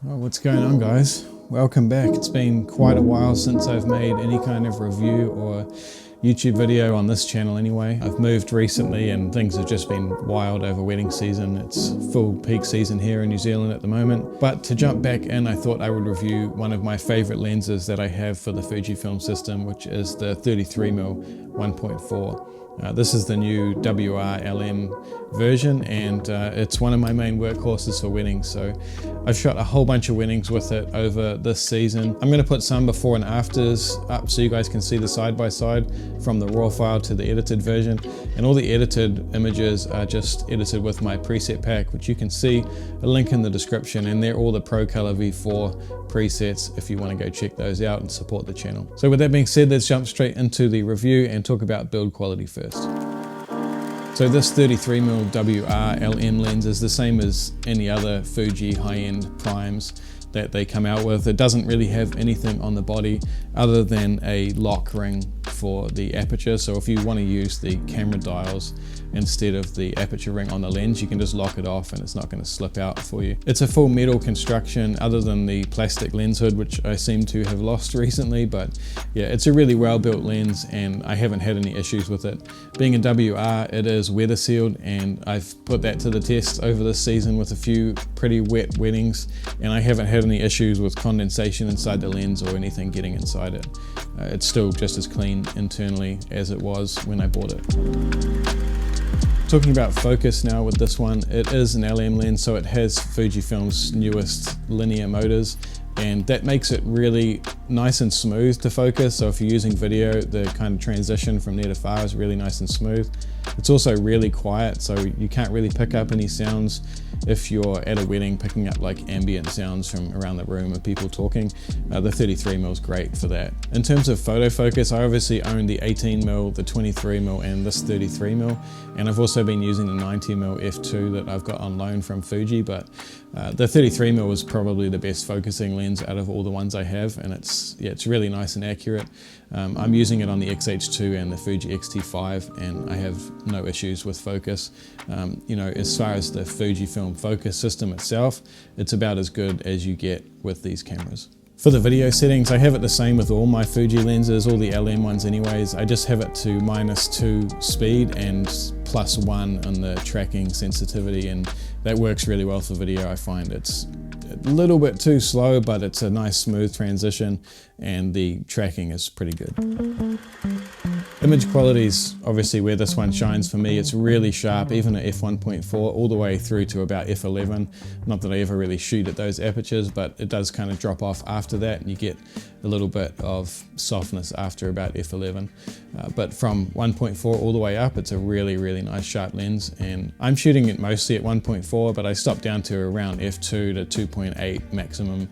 Well, what's going on, guys? Welcome back. It's been quite a while since I've made any kind of review or YouTube video on this channel anyway. I've moved recently and things have just been wild over wedding season. It's full peak season here in New Zealand at the moment. But to jump back in, I thought I would review one of my favorite lenses that I have for the Fujifilm system, which is the 33mm 1.4. This is the new WR-LM version, and it's one of my main workhorses for weddings. So I've shot a whole bunch of weddings with it over this season. I'm going to put some before and afters up so you guys can see the side-by-side from the raw file to the edited version. And all the edited images are just edited with my preset pack, which you can see a link in the description, and they're all the Pro Color V4 presets if you want to go check those out and support the channel. So with that being said, let's jump straight into the review and talk about build quality first. So this 33mm WR-LM lens is the same as any other Fuji high-end primes that they come out with. It doesn't really have anything on the body other than a lock ring for the aperture. So if you want to use the camera dials instead of the aperture ring on the lens, you can just lock it off and it's not going to slip out for you. It's a full metal construction other than the plastic lens hood, which I seem to have lost recently, but yeah, it's a really well built lens and I haven't had any issues with it. Being a WR, it is weather sealed, and I've put that to the test over this season with a few pretty wet weddings, and I haven't had any issues with condensation inside the lens or anything getting inside it. It's still just as clean internally as it was when I bought it. Talking about focus now with this one, it is an LM lens, so it has Fujifilm's newest linear motors, and that makes it really nice and smooth to focus. So if you're using video, the kind of transition from near to far is really nice and smooth. It's also really quiet, so you can't really pick up any sounds if you're at a wedding, picking up like ambient sounds from around the room of people talking. The 33mm is great for that. In terms of photo focus, I obviously own the 18mm, the 23mm, and this 33mm, and I've also been using the 90mm f2 that I've got on loan from Fuji, but the 33mm is probably the best focusing lens out of all the ones I have, and it's really nice and accurate. I'm using it on the X-H2 and the Fuji X-T5, and I have no issues with focus. You know, as far as the Fujifilm focus system itself, it's about as good as you get with these cameras. For the video settings, I have it the same with all my Fuji lenses, all the LM ones anyways. I just have it to -2 speed and +1 on the tracking sensitivity, and that works really well for video. I find it's a little bit too slow, but it's a nice smooth transition and the tracking is pretty good. Image quality is obviously where this one shines for me. It's really sharp, even at f1.4 all the way through to about f11. Not that I ever really shoot at those apertures, but it does kind of drop off after that and you get a little bit of softness after about f11. But from 1.4 all the way up, it's a really, really nice sharp lens, and I'm shooting it mostly at 1.4, but I stopped down to around f2 to 2.8 maximum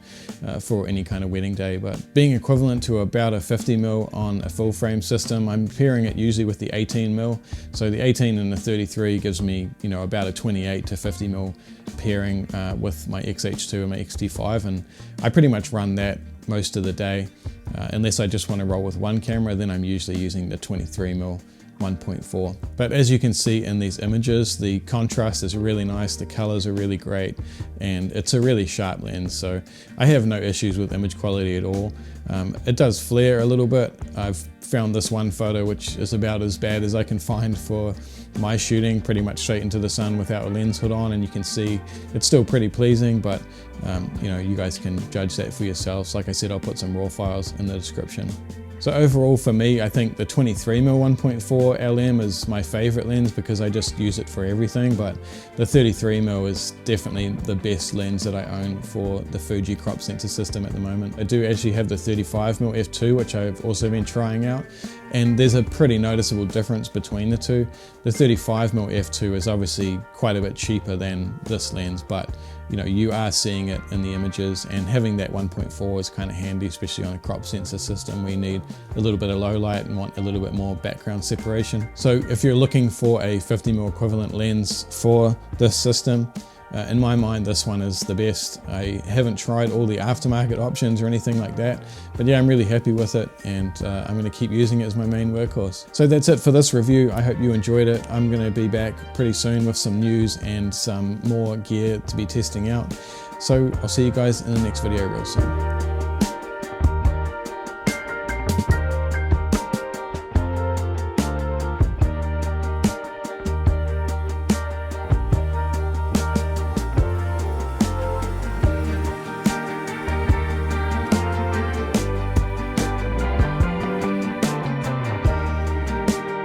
for any kind of wedding day. But being equivalent to about a 50mm on a full frame system, I'm pairing it usually with the 18mm. So the 18 and the 33 gives me, you know, about a 28 to 50mm pairing with my X-H2 and my X-T5, and I pretty much run that most of the day. Unless I just want to roll with one camera, then I'm usually using the 23mm 1.4. But as you can see in these images, the contrast is really nice, the colors are really great, and it's a really sharp lens, so I have no issues with image quality at all. It does flare a little bit. I've found this one photo which is about as bad as I can find for my shooting, pretty much straight into the sun without a lens hood on, and you can see it's still pretty pleasing, but you know, you guys can judge that for yourselves. Like I said, I'll put some raw files in the description. So overall for me, I think the 23mm 1.4 LM is my favorite lens because I just use it for everything, but the 33mm is definitely the best lens that I own for the Fuji crop sensor system at the moment. I do actually have the 35mm f2, which I've also been trying out, and there's a pretty noticeable difference between the two. The 35mm f2 is obviously quite a bit cheaper than this lens, but you know, you are seeing it in the images, and having that 1.4 is kind of handy, especially on a crop sensor system where you need a little bit of low light and want a little bit more background separation. So if you're looking for a 50mm equivalent lens for this system, In my mind, this one is the best. I haven't tried all the aftermarket options or anything like that, but yeah, I'm really happy with it, and I'm going to keep using it as my main workhorse. So that's it for this review. I hope you enjoyed it. I'm going to be back pretty soon with some news and some more gear to be testing out. So I'll see you guys in the next video real soon.